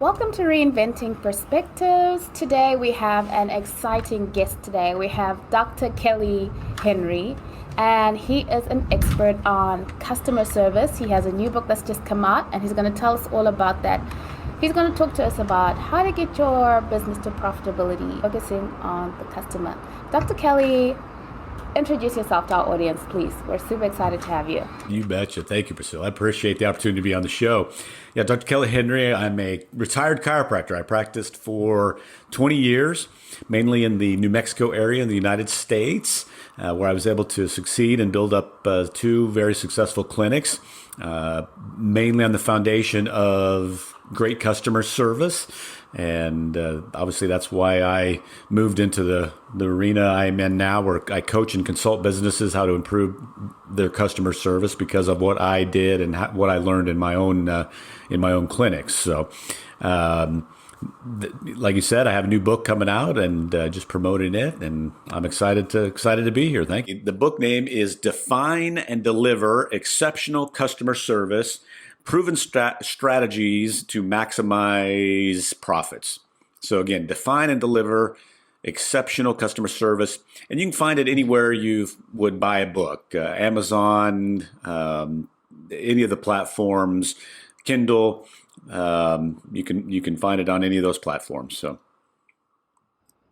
Welcome to Reinventing Perspectives. Today we have an exciting guest today. We have Dr. Kelly Henry, and he is an expert on customer service. He has a new book that's just come out, and he's going to tell us all about that. He's going to talk to us about how to get your business to profitability, focusing on the customer. Dr. Kelly, introduce yourself to our audience, please. We're super excited to have you. You betcha. Thank you, Priscilla. I appreciate the opportunity to be on the show. Yeah, Dr. Kelly Henry, I'm a retired chiropractor. I practiced for 20 years, mainly in the New Mexico area in the United States, where I was able to succeed and build up two very successful clinics, mainly on the foundation of great customer service. And obviously, that's why I moved into the arena I'm in now, where I coach and consult businesses how to improve their customer service because of what I did and what I learned in my own clinics. So, like you said, I have a new book coming out and just promoting it, and I'm excited to be here. Thank you. The book name is Define and Deliver Exceptional Customer Service: Proven Strategies to Maximize Profits. So again, define and deliver exceptional customer service. And you can find it anywhere you would buy a book, Amazon, any of the platforms, Kindle. You can find it on any of those platforms. So.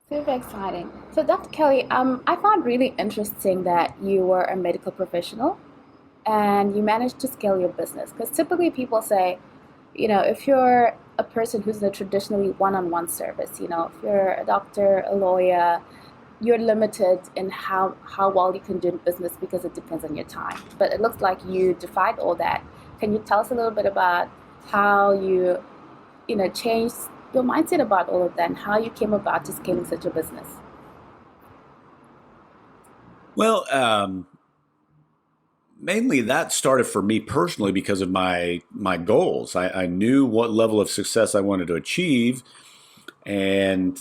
Super exciting. So, Dr. Kelly, I found really interesting that you were a medical professional and you managed to scale your business. Because typically people say, if you're a person who's in a traditionally one-on-one service, if you're a doctor, a lawyer, you're limited in how well you can do business because it depends on your time. But it looks like you defied all that. Can you tell us a little bit about how you, changed your mindset about all of that and how you came about to scaling such a business? Well, mainly that started for me personally because of my goals. I knew what level of success I wanted to achieve, and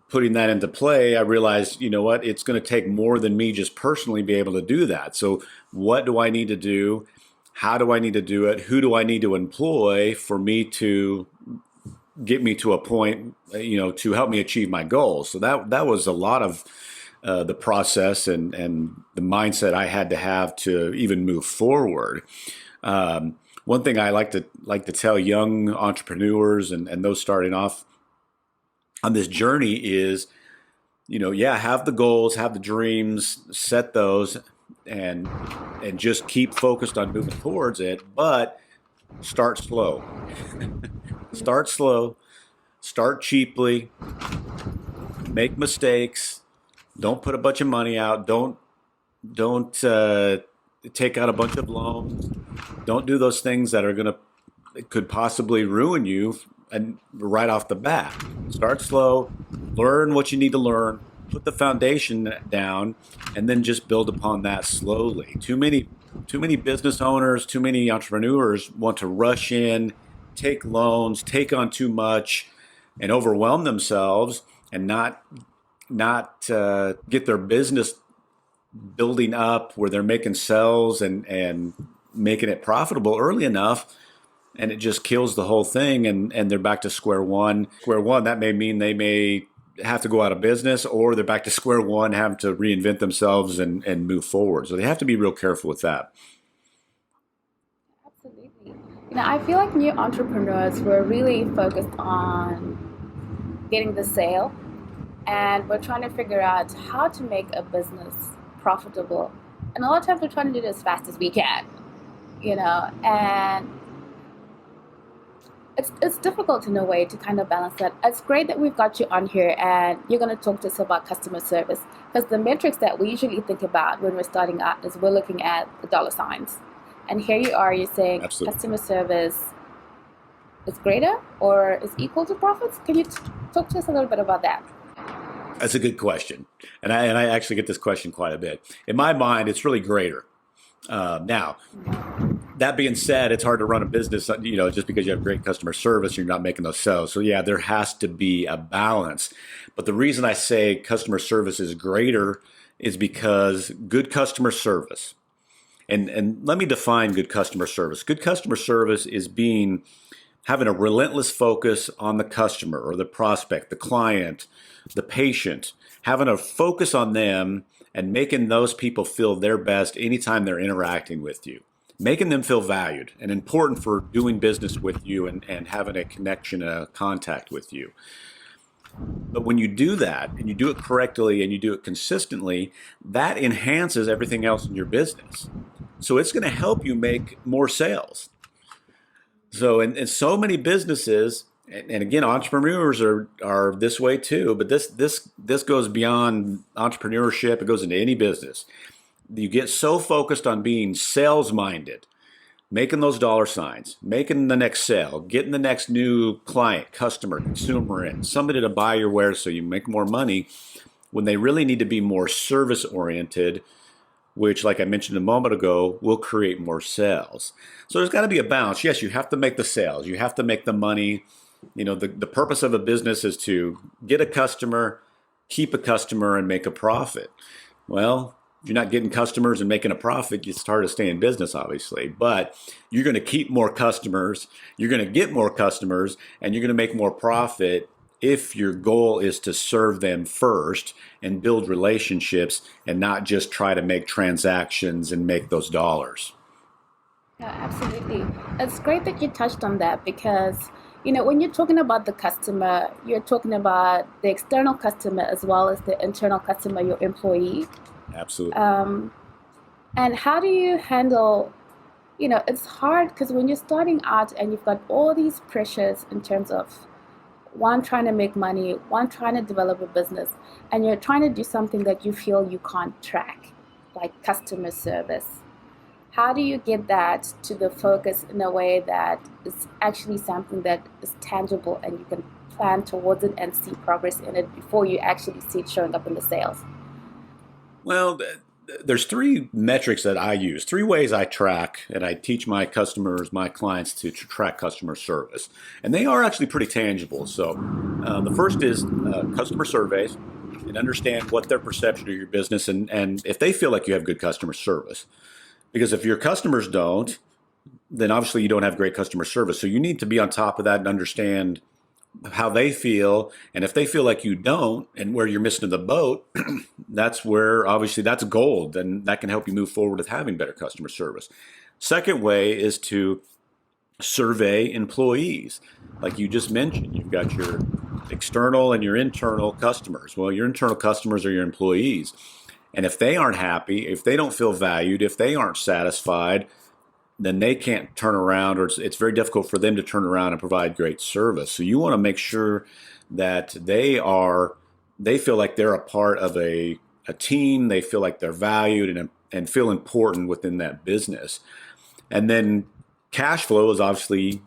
putting that into play, I realized, what, it's going to take more than me just personally be able to do that. So what do I need to do? How do I need to do it? Who do I need to employ for me to get me to a point, to help me achieve my goals? So that was a lot of the process and the mindset I had to have to even move forward. One thing I like to tell young entrepreneurs and those starting off on this journey is, have the goals, have the dreams, set those, and just keep focused on moving towards it. But start slow. Start slow. Start cheaply. Make mistakes. Don't put a bunch of money out. Don't take out a bunch of loans. Don't do those things that could possibly ruin you and right off the bat. Start slow, learn what you need to learn, put the foundation down, and then just build upon that slowly. Too many business owners, too many entrepreneurs want to rush in, take loans, take on too much, and overwhelm themselves and not get their business building up where they're making sales and making it profitable early enough, and it just kills the whole thing, and they're back to square one. That may mean they may have to go out of business, or they're back to square one, having to reinvent themselves and move forward. So they have to be real careful with that. Absolutely. I feel like new entrepreneurs were really focused on getting the sale, and we're trying to figure out how to make a business profitable. And a lot of times we're trying to do it as fast as we can, and it's difficult in a way to kind of balance that. It's great that we've got you on here and you're going to talk to us about customer service, because the metrics that we usually think about when we're starting out is we're looking at the dollar signs. And here you are, you're saying Absolutely. customer service is greater or is equal to profits. Can you talk to us a little bit about that? That's a good question, and I actually get this question quite a bit. In my mind, it's really greater. Now, that being said, it's hard to run a business, just because you have great customer service, you're not making those sales. So yeah, there has to be a balance. But the reason I say customer service is greater is because good customer service, and let me define good customer service. Good customer service is being having a relentless focus on the customer or the prospect, the client, the patient, having a focus on them and making those people feel their best anytime they're interacting with you, making them feel valued and important for doing business with you and having a connection, a contact with you. But when you do that and you do it correctly and you do it consistently, that enhances everything else in your business. So it's going to help you make more sales. So, and so many businesses, and again, entrepreneurs are this way too. But this goes beyond entrepreneurship. It goes into any business. You get so focused on being sales minded, making those dollar signs, making the next sale, getting the next new client, customer, consumer in, somebody to buy your wares so you make more money, when they really need to be more service oriented, which, like I mentioned a moment ago, will create more sales. So there's got to be a balance. Yes, you have to make the sales, you have to make the money. You know, the purpose of a business is to get a customer, keep a customer, and make a profit. Well, if you're not getting customers and making a profit, it's hard to stay in business, obviously. But you're going to keep more customers, you're going to get more customers, and you're going to make more profit if your goal is to serve them first and build relationships and not just try to make transactions and make those dollars. Yeah, absolutely. It's great that you touched on that because, when you're talking about the customer, you're talking about the external customer as well as the internal customer, your employee. Absolutely. Um, and how do you handle, it's hard because when you're starting out and you've got all these pressures in terms of one trying to make money, one trying to develop a business, and you're trying to do something that you feel you can't track, like customer service. How do you get that to the focus in a way that is actually something that is tangible and you can plan towards it and see progress in it before you actually see it showing up in the sales? Well, there's three metrics that I use, three ways I track, and I teach my customers, my clients to track customer service. And they are actually pretty tangible. So the first is customer surveys and understand what their perception of your business and if they feel like you have good customer service. Because if your customers don't, then obviously you don't have great customer service. So you need to be on top of that and understand how they feel. And if they feel like you don't and where you're missing the boat, that's where obviously that's gold. And that can help you move forward with having better customer service. Second way is to survey employees. Like you just mentioned, you've got your external and your internal customers. Well, your internal customers are your employees. And if they aren't happy, if they don't feel valued, if they aren't satisfied, then they can't turn around, or it's very difficult for them to turn around and provide great service. So you want to make sure that they feel like they're a part of a team, they feel like they're valued and feel important within that business. And then cash flow is obviously,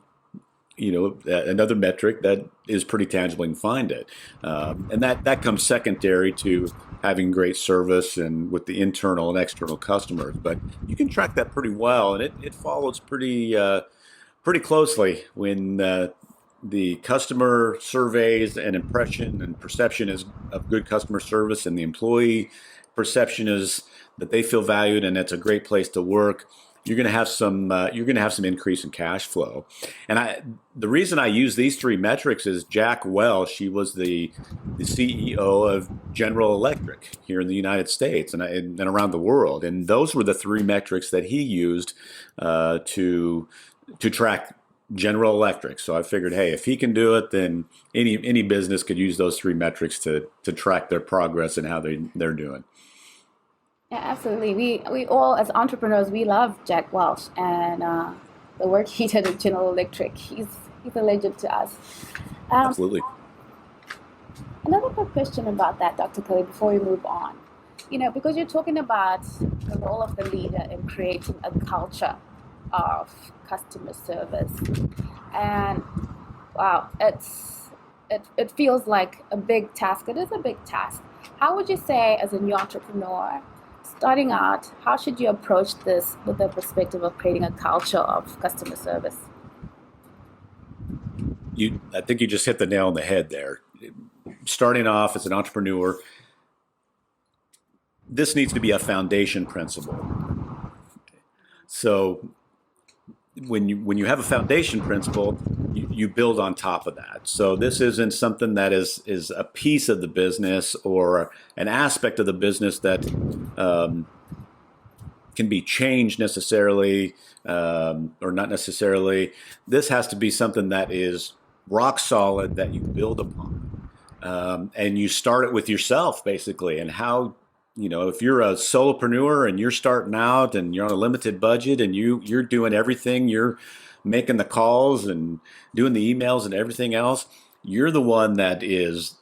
another metric that is pretty tangible. You can find it, and that comes secondary to having great service and with the internal and external customers. But you can track that pretty well, and it follows pretty closely when the customer surveys and impression and perception is of good customer service, and the employee perception is that they feel valued and it's a great place to work. You're going to have some increase in cash flow. And the reason I use these three metrics is Jack Welch. She was the CEO of General Electric here in the United States and around the world. And those were the three metrics that he used to track General Electric. So I figured, hey, if he can do it, then any business could use those three metrics to track their progress and how they're doing. Yeah, absolutely. We all, as entrepreneurs, we love Jack Welch and the work he did at General Electric. He's a legend to us. Um, Absolutely. Another quick question about that, Dr. Kelly, before we move on. Because you're talking about the role of the leader in creating a culture of customer service, and wow, it feels like a big task. It is a big task. How would you say, as a new entrepreneur, starting out, how should you approach this with the perspective of creating a culture of customer service? I think you just hit the nail on the head there. Starting off as an entrepreneur, this needs to be a foundation principle. So when you have a foundation principle, you build on top of that. So this isn't something that is a piece of the business or an aspect of the business that um, can be changed necessarily, or not necessarily. This has to be something that is rock solid that you build upon, and you start it with yourself basically. And how, if you're a solopreneur and you're starting out and you're on a limited budget and you're doing everything, you're making the calls and doing the emails and everything else, you're the one that is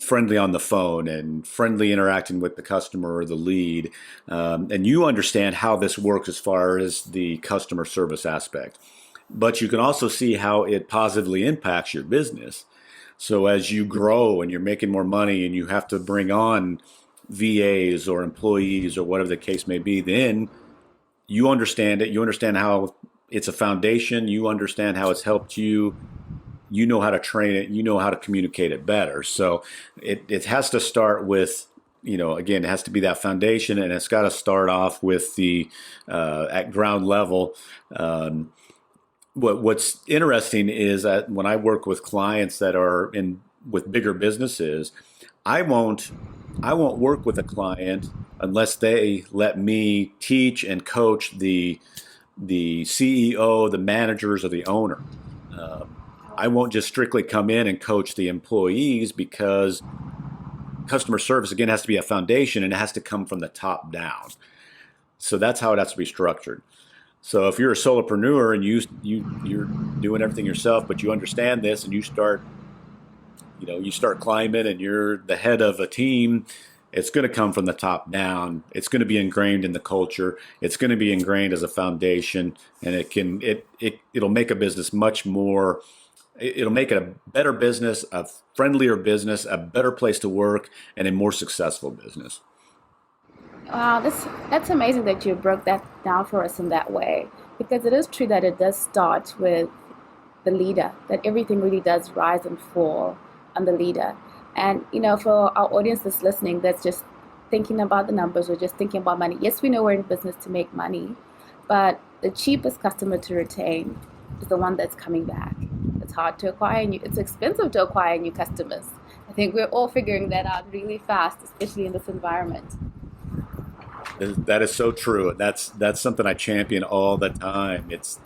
friendly on the phone and friendly interacting with the customer or the lead. And you understand how this works as far as the customer service aspect. But you can also see how it positively impacts your business. So as you grow and you're making more money and you have to bring on VAs or employees or whatever the case may be, then you understand it. You understand how it's a foundation. You understand how it's helped you. You know how to train it. You know how to communicate it better. So it has to start with, again, it has to be that foundation, and it's got to start off with the at ground level. What's interesting is that when I work with clients that are in with bigger businesses, I won't I won't work with a client unless they let me teach and coach the CEO, the managers, or the owner. Um, I won't just strictly come in and coach the employees, because customer service again has to be a foundation and it has to come from the top down. So that's how it has to be structured. So if you're a solopreneur and you're doing everything yourself, but you understand this and you start climbing and you're the head of a team, it's going to come from the top down. It's going to be ingrained in the culture. It's going to be ingrained as a foundation, and it'll make a business much more. It'll make it a better business, a friendlier business, a better place to work, and a more successful business. Wow, that's amazing that you broke that down for us in that way. Because it is true that it does start with the leader, that everything really does rise and fall on the leader. And for our audience that's listening, that's just thinking about the numbers or just thinking about money. Yes, we know we're in business to make money, but the cheapest customer to retain is the one that's coming back. It's hard to acquire new, it's expensive to acquire new customers. I think we're all figuring that out really fast, especially in this environment. That is so true. That's something I champion all the time. It's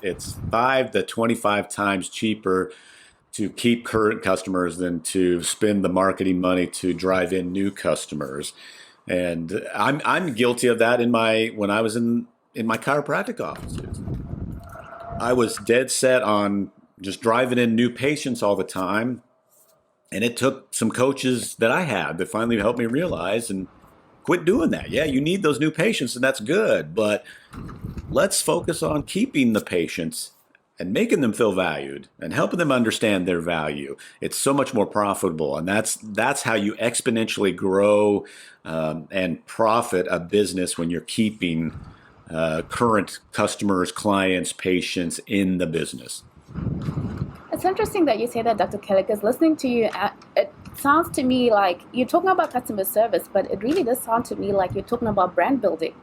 5 to 25 times cheaper to keep current customers than to spend the marketing money to drive in new customers. And I'm guilty of that when I was in my chiropractic offices. I was dead set on just driving in new patients all the time. And it took some coaches that I had that finally helped me realize and quit doing that. Yeah, you need those new patients, and that's good. But let's focus on keeping the patients and making them feel valued and helping them understand their value. It's so much more profitable, and that's how you exponentially grow and profit a business, when you're keeping current customers, clients, patients in the business. It's interesting that you say that, Dr. Kelly, because listening to you, it sounds to me like you're talking about customer service, but it really does sound to me like you're talking about brand building,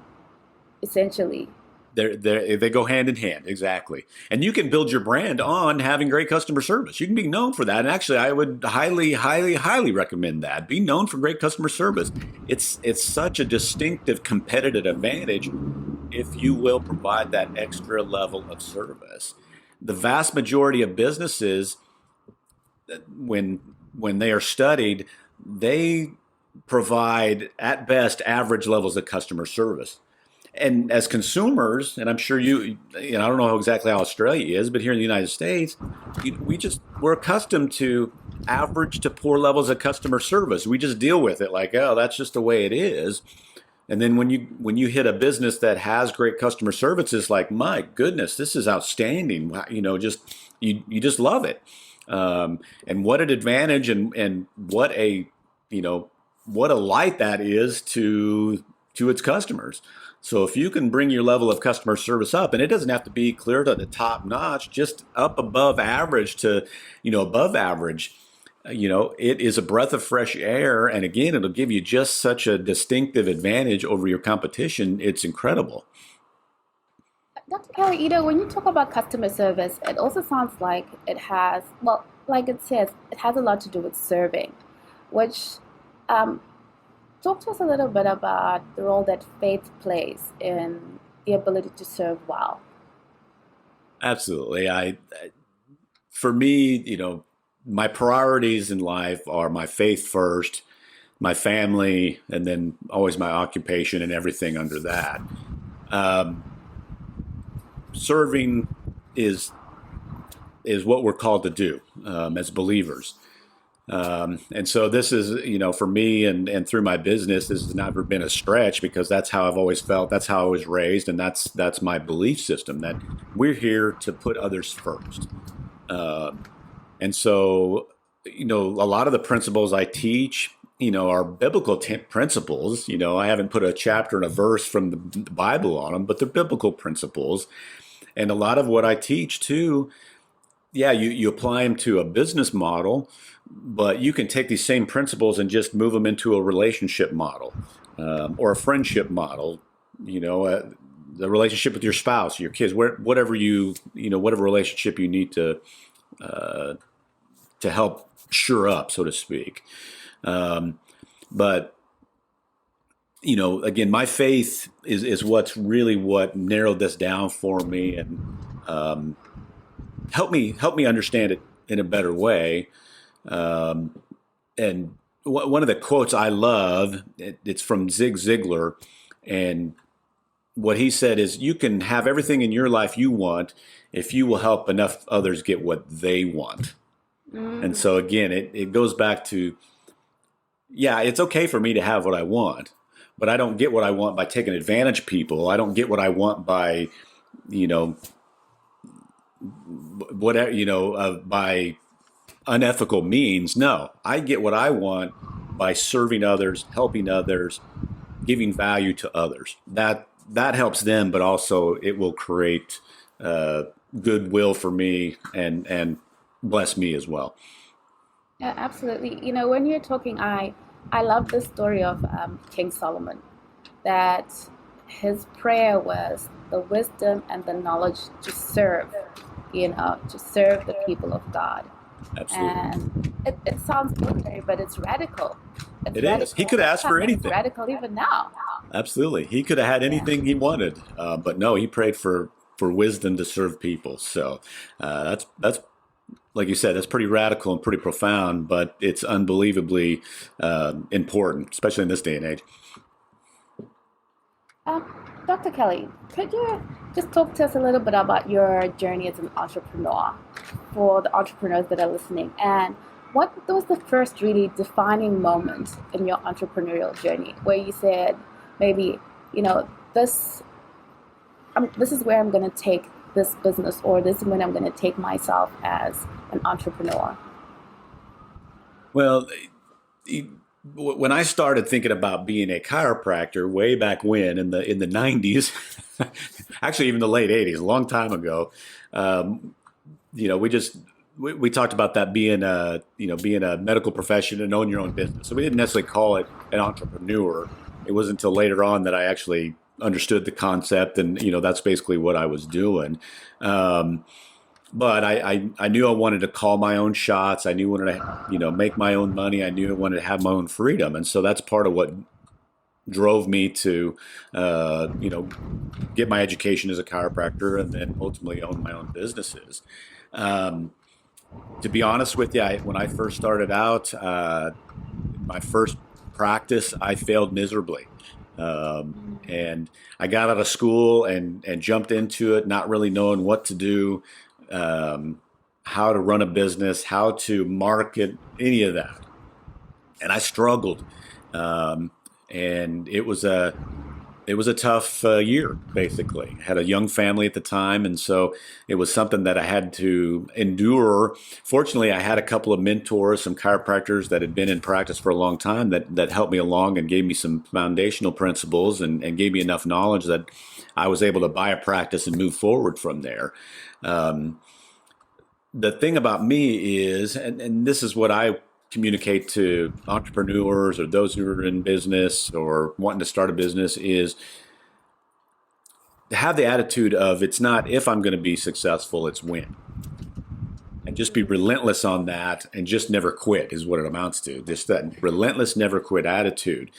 essentially. They go hand in hand, exactly. And you can build your brand on having great customer service. You can be known for that. And actually, I would highly, highly, highly recommend that. Be known for great customer service. It's such a distinctive competitive advantage if you will provide that extra level of service. The vast majority of businesses, when when they are studied, they provide at best average levels of customer service. And as consumers, and I'm sure I don't know exactly how Australia is, but here in the United States, we're accustomed to average to poor levels of customer service. We just deal with it like, oh, that's just the way it is. And then when you hit a business that has great customer service, it's like, my goodness, this is outstanding. Wow, just you just love it. And what an advantage, and you know what a light that is to its customers. So if you can bring your level of customer service up, and it doesn't have to be clear to the top notch, just up above average to, above average, it is a breath of fresh air. And again, it'll give you just such a distinctive advantage over your competition. It's incredible. Dr. Kelly, when you talk about customer service, it also sounds like it has, well, like it says, it has a lot to do with serving, which um, talk to us a little bit about the role that faith plays in the ability to serve well. Absolutely. For me, my priorities in life are my faith first, my family, and then always my occupation and everything under that. Um, Serving is is what we're called to do as believers. And so this is, for me and through my business, this has never been a stretch because that's how I've always felt. That's how I was raised, and that's my belief system that we're here to put others first. Um, and so, a lot of the principles I teach, are biblical principles. I haven't put a chapter and a verse from the Bible on them, but they're biblical principles. And a lot of what I teach too, yeah, you apply them to a business model, but you can take these same principles and just move them into a relationship model or a friendship model. The relationship with your spouse, your kids, whatever whatever relationship you need uh, to help shore up, so to speak. Um, but again, my faith is what's really what narrowed this down for me and um, help me understand it in a better way. Um, and one of the quotes I love, it's from Zig Ziglar, and what he said is, "You can have everything in your life you want if you will help enough others get what they want." And Mm, so again, it goes back to, yeah, it's okay for me to have what I want, but I don't get what I want by taking advantage of people. I don't get what I want by, you know, whatever, by unethical means. No, I get what I want by serving others, helping others, giving value to others. That helps them, but also it will create uh, goodwill for me and bless me as well. yeah, absolutely. When you're talking, I love the story of King Solomon, that his prayer was the wisdom and the knowledge to serve the people of God. Absolutely, And it sounds ordinary, but it's radical. It's it is. He radical could at the ask for time, and it's anything. radical even now. Absolutely, he could have had Yeah. anything he wanted, but no, he prayed for wisdom to serve people. So that's like you said, that's pretty radical and pretty profound, but it's unbelievably important, especially in this day and age. Um, Dr. Kelly, could you just talk to us a little bit about your journey as an entrepreneur for the entrepreneurs that are listening? And what was the first really defining moment in your entrepreneurial journey where you said, maybe, you know, this, this is where I'm going to take this business, or this is when I'm going to take myself as an entrepreneur? Well, when I started thinking about being a chiropractor way back when in the 90s, actually even the late 80s, a long time ago, um, we just we talked about that being a medical profession and own your own business. So we didn't necessarily call it an entrepreneur. It wasn't until later on that I actually understood the concept, and that's basically what I was doing. Um, but I knew I wanted to call my own shots. I knew I wanted to make my own money. I knew I wanted to have my own freedom, and so that's part of what drove me to get my education as a chiropractor and then ultimately own my own businesses. Um, to be honest with you, when I first started out, my first practice, I failed miserably. And I got out of school and jumped into it, not really knowing what to do, um, how to run a business, how to market, any of that. And I struggled. Um, and it was a tough year. Basically, I had a young family at the time, and so it was something that I had to endure. Fortunately, I had a couple of mentors, some chiropractors that had been in practice for a long time that helped me along and gave me some foundational principles and gave me enough knowledge that I was able to buy a practice and move forward from there. Um, the thing about me is, and this is what I communicate to entrepreneurs or those who are in business or wanting to start a business, is have the attitude of it's not if I'm going to be successful, it's when. And just be relentless on that and just never quit is what it amounts to. Just that relentless, never quit attitude.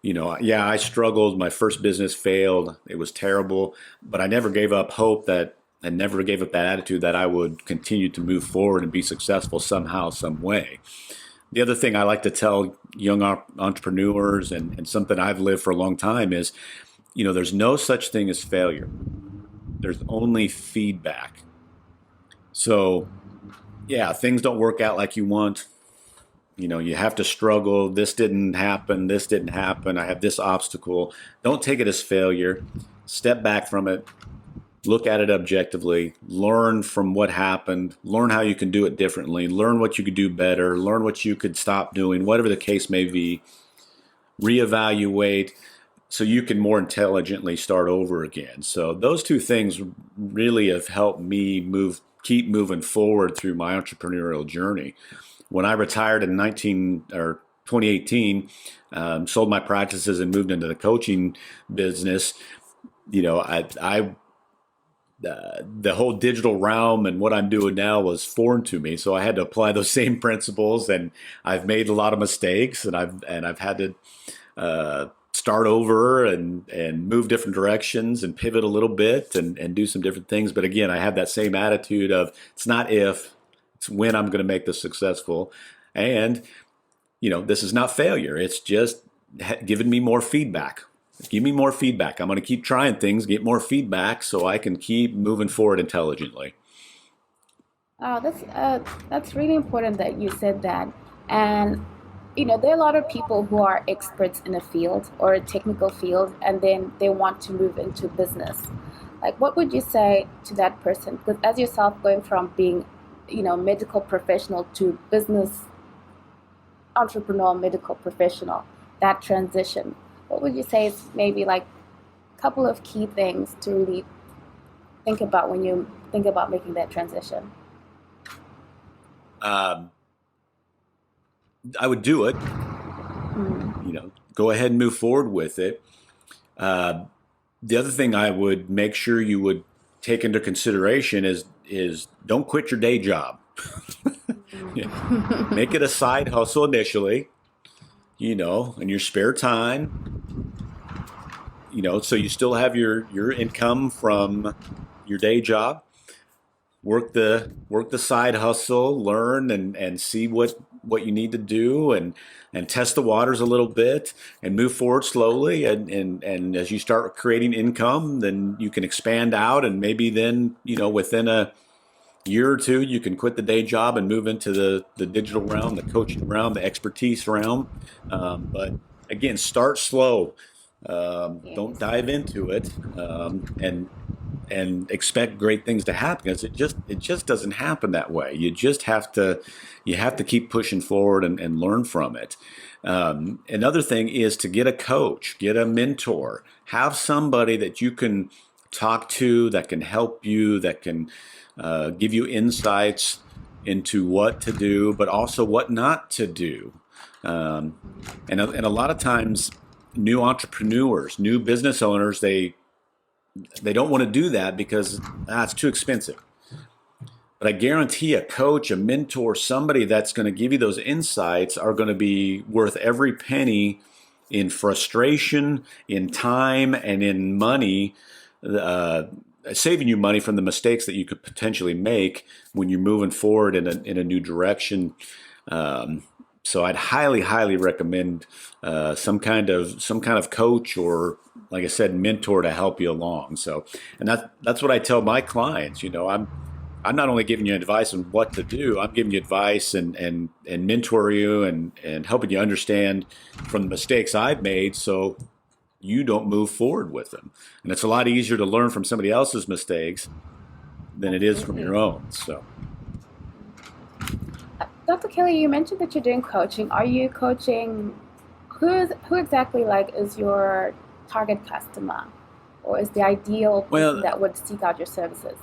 Yeah, I struggled. My first business failed. It was terrible, but I never gave up hope that and never gave up that attitude that I would continue to move forward and be successful somehow, some way. The other thing I like to tell young entrepreneurs and something I've lived for a long time is, there's no such thing as failure. There's only feedback. So, yeah, things don't work out like you want. You have to struggle. This didn't happen. This didn't happen. I have this obstacle. Don't take it as failure. Step back from it. Look at it objectively. Learn from what happened. Learn how you can do it differently. Learn what you could do better. Learn what you could stop doing, whatever the case may be. Reevaluate so you can more intelligently start over again. So those two things really have helped me keep moving forward through my entrepreneurial journey. When I retired in 2018, sold my practices and moved into the coaching business, the whole digital realm and what I'm doing now was foreign to me. So I had to apply those same principles, and I've made a lot of mistakes, and I've had to start over and move different directions and pivot a little bit and do some different things. But again, I have that same attitude of it's not if, it's when I'm going to make this successful. And, this is not failure. It's just giving me more feedback. Give me more feedback. I'm going to keep trying things, get more feedback so I can keep moving forward intelligently. Oh, that's really important that you said that. And there are a lot of people who are experts in a field or a technical field, and then they want to move into business. Like, what would you say to that person? Because as yourself going from being, medical professional to business entrepreneur, medical professional, that transition, what would you say is maybe like a couple of key things to really think about when you think about making that transition? Um, I would do it, Mm. go ahead and move forward with it. Uh, the other thing I would make sure you would take into consideration is don't quit your day job. Make it a side hustle initially, in your spare time, so you still have your income from your day job. Work the side hustle, learn and see what you need to do and test the waters a little bit and move forward slowly and as you start creating income, then you can expand out and maybe then, within a year or two, you can quit the day job and move into the digital realm, the coaching realm, the expertise realm. But again, start slow. Don't Yes. dive into it and expect great things to happen because it just doesn't happen that way. You have to keep pushing forward and learn from it. Another thing is to get a coach, get a mentor, have somebody that you can talk to that can help you, that can give you insights into what to do, but also what not to do. Um, and a lot of times, new entrepreneurs, new business owners, they don't want to do that because it's too expensive. But I guarantee a coach, a mentor, somebody that's going to give you those insights are going to be worth every penny in frustration, in time, and in money, uh, saving you money from the mistakes that you could potentially make when you're moving forward in a new direction. Um, so I'd highly, highly recommend some kind of coach or, like I said, mentor to help you along. So, and that's what I tell my clients. I'm not only giving you advice on what to do, I'm giving you advice and mentor you and helping you understand from the mistakes I've made so you don't move forward with them. And it's a lot easier to learn from somebody else's mistakes than it is from Absolutely. your own. So, Dr. Kelly, you mentioned that you're doing coaching. Are you coaching who exactly like is your target customer or is the ideal person well, that would seek out your services?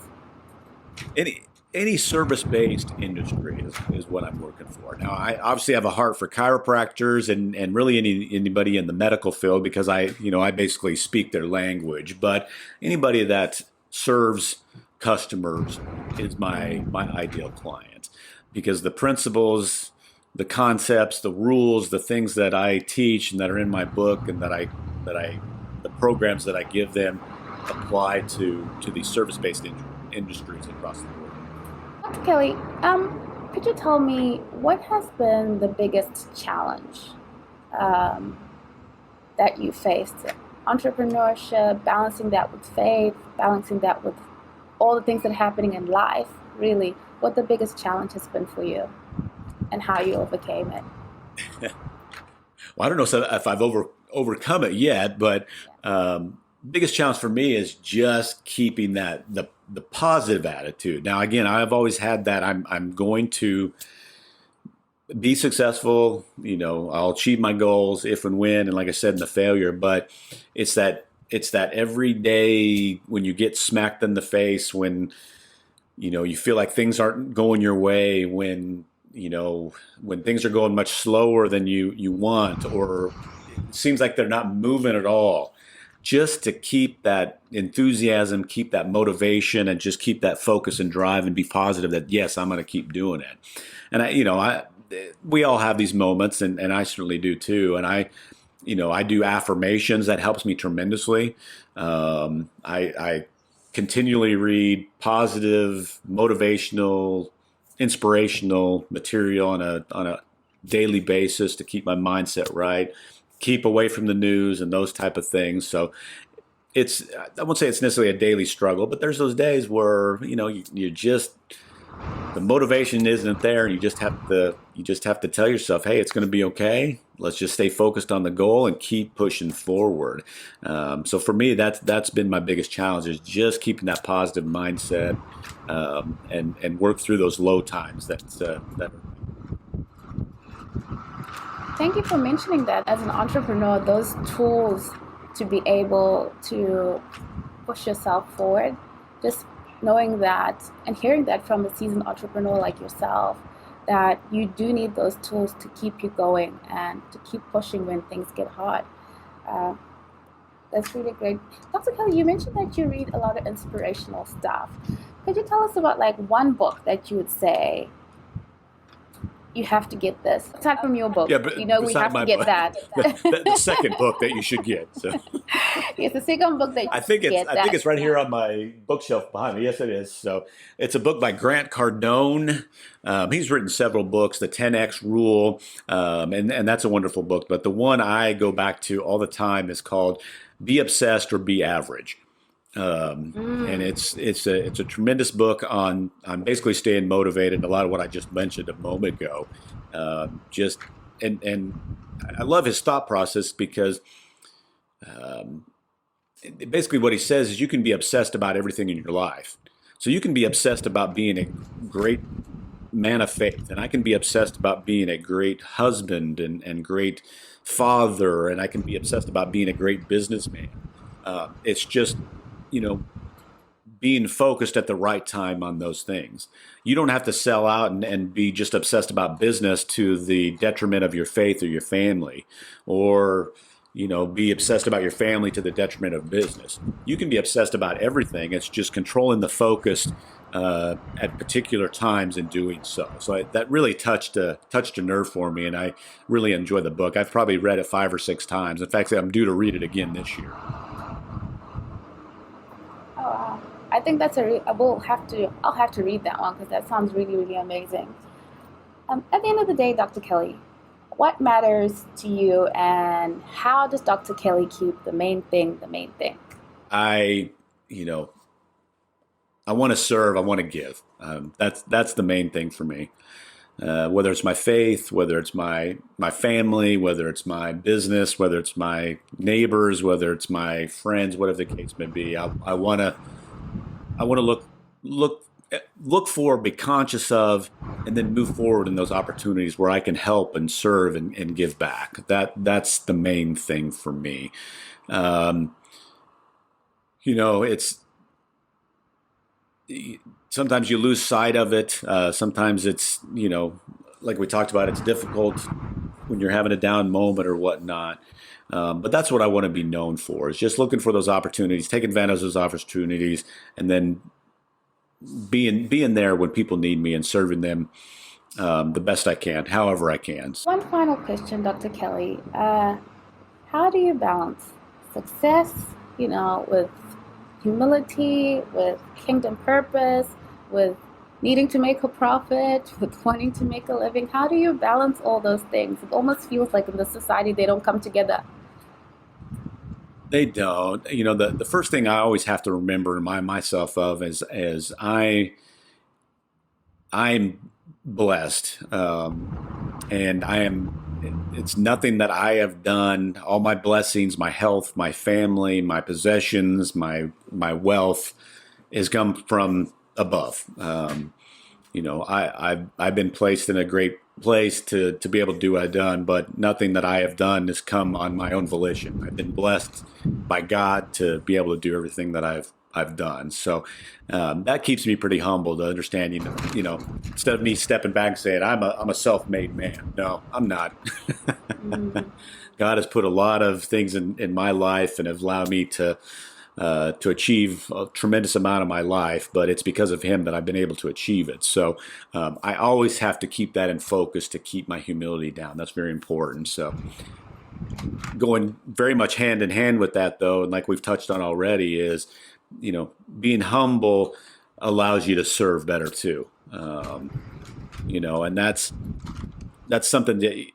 any any service-based industry is what I'm working for. Now, I obviously have a heart for chiropractors and really anybody in the medical field because I basically speak their language. But anybody that serves customers is my ideal client because the principles, the concepts, the rules, the things that I teach and that are in my book and that I the programs that I give them apply to these service-based industries across the board. Dr. Kelly, could you tell me what has been the biggest challenge um, that you faced? Entrepreneurship, balancing that with faith, balancing that with all the things that are happening in life, really, what the biggest challenge has been for you and how you overcame it. Well, I don't know if I've overcome it yet, but biggest challenge for me is just keeping the positive attitude. Now, again, I've always had that. I'm going to be successful. I'll achieve my goals if and when, and like I said, in the failure. But it's that every day when you get smacked in the face, when you feel like things aren't going your way, when things are going much slower than you want, or it seems like they're not moving at all. Just to keep that enthusiasm, keep that motivation, and just keep that focus and drive, and be positive that yes, I'm going to keep doing it. And we all have these moments, and I certainly do too. And I do affirmations that helps me tremendously. I continually read positive, motivational, inspirational material on a daily basis to keep my mindset right, keep away from the news and those type of things. So I won't say it's necessarily a daily struggle, but there's those days where you just the motivation isn't there, and you just have to tell yourself, hey, it's going to be okay. Let's just stay focused on the goal and keep pushing forward. So for me, that's been my biggest challenge, is just keeping that positive mindset, and work through those low times that. Thank you for mentioning that. As an entrepreneur, those tools to be able to push yourself forward, just knowing that and hearing that from a seasoned entrepreneur like yourself, that you do need those tools to keep you going and to keep pushing when things get hard. Uh, that's really great. Dr. Kelly, you mentioned that you read a lot of inspirational stuff. Could you tell us about like one book that you would say you have to get this? Aside from your book, Yeah, but we beside have to my get book, that. the second book that you should get. So It's the second book that you I think should it's get I think that. it's right here on my bookshelf behind me. Yes, it is. So it's a book by Grant Cardone. He's written several books, The 10X Rule, and that's a wonderful book. But the one I go back to all the time is called Be Obsessed or Be Average. And Mm. it's a tremendous book on basically staying motivated. A lot of what I just mentioned a moment ago. Just and I love his thought process because um, basically what he says is you can be obsessed about everything in your life. So you can be obsessed about being a great man of faith, and I can be obsessed about being a great husband and great father, and I can be obsessed about being a great businessman. It's just you know being focused at the right time on those things. You don't have to sell out and be just obsessed about business to the detriment of your faith or your family, or be obsessed about your family to the detriment of business. You can be obsessed about everything. It's just controlling the focus at particular times in doing so. So that really touched a nerve for me, and I really enjoy the book. I've probably read it 5 or 6 times. In fact, I'm due to read it again this year. Oh, wow. I think that's I will have to. I'll have to read that one because that sounds really, really amazing. At the end of the day, Dr. Kelly, what matters to you, and how does Dr. Kelly keep the main thing the main thing? I, you know, I want to serve. I want to give. That's the main thing for me. Whether it's my faith, whether it's my family, whether it's my business, whether it's my neighbors, whether it's my friends, whatever the case may be, I want to look look for, be conscious of, and then move forward in those opportunities where I can help and serve and give back. That's the main thing for me. Um, it's sometimes you lose sight of it. Sometimes it's, like we talked about, it's difficult when you're having a down moment or whatnot. But that's what I want to be known for, is just looking for those opportunities, taking advantage of those opportunities, and then being there when people need me and serving them the best I can, however I can. One final question, Dr. Kelly. How do you balance success, with humility, with kingdom purpose, with needing to make a profit, with wanting to make a living? How do you balance all those things? It almost feels like in this society they don't come together. They don't. The first thing I always have to remember and remind myself of is I'm blessed, and I am. It's nothing that I have done. All my blessings, my health, my family, my possessions, my wealth, has come from above. I've been placed in a great place to be able to do what I've done, but nothing that I have done has come on my own volition. I've been blessed by God to be able to do everything that I've done. So that keeps me pretty humble to understand, instead of me stepping back and saying I'm a self-made man. No, I'm not. Mm. God has put a lot of things in my life and have allowed me to achieve a tremendous amount of my life, but it's because of him that I've been able to achieve it. So I always have to keep that in focus to keep my humility down. That's very important. So going very much hand in hand with that, though, and like we've touched on already, is being humble allows you to serve better too. And that's something that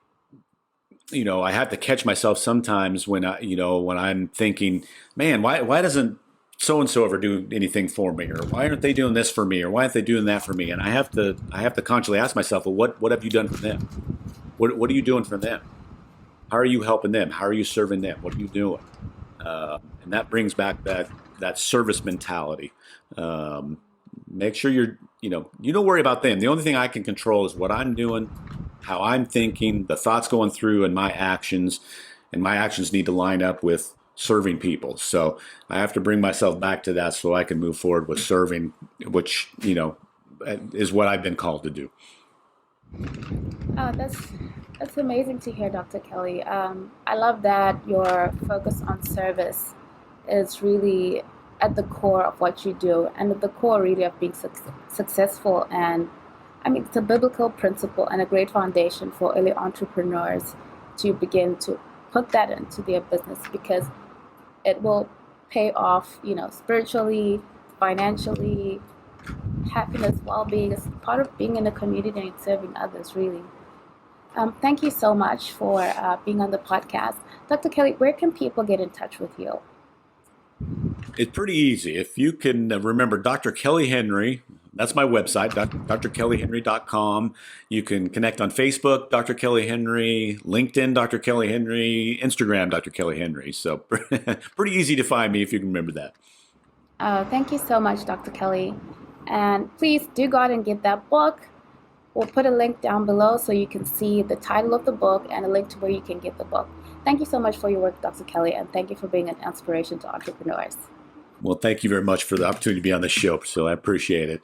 I have to catch myself sometimes when I'm thinking, man, why doesn't so and so ever do anything for me, or why aren't they doing this for me, or why aren't they doing that for me? And I have to consciously ask myself, well, what have you done for them? What are you doing for them? How are you helping them? How are you serving them? What are you doing? And that brings back that service mentality. Make sure you don't worry about them. The only thing I can control is what I'm doing, how I'm thinking, the thoughts going through, and my actions. And my actions need to line up with serving people. So I have to bring myself back to that so I can move forward with serving, which is what I've been called to do. Oh, that's amazing to hear, Dr. Kelly. I love that your focus on service is really at the core of what you do, and at the core really of being successful. And I mean, it's a biblical principle and a great foundation for early entrepreneurs to begin to put that into their business, because it will pay off, spiritually, financially, happiness, well-being is part of being in a community and serving others, really. Thank you so much for being on the podcast. Dr. Kelly, where can people get in touch with you? It's pretty easy. If you can remember Dr. Kelly Henry, that's my website, drkellyhenry.com. You can connect on Facebook, Dr. Kelly Henry, LinkedIn, Dr. Kelly Henry, Instagram, Dr. Kelly Henry. So pretty easy to find me if you can remember that. Thank you so much, Dr. Kelly. And please do go out and get that book. We'll put a link down below so you can see the title of the book and a link to where you can get the book. Thank you so much for your work, Dr. Kelly, and thank you for being an inspiration to entrepreneurs. Well, thank you very much for the opportunity to be on the show. So I appreciate it.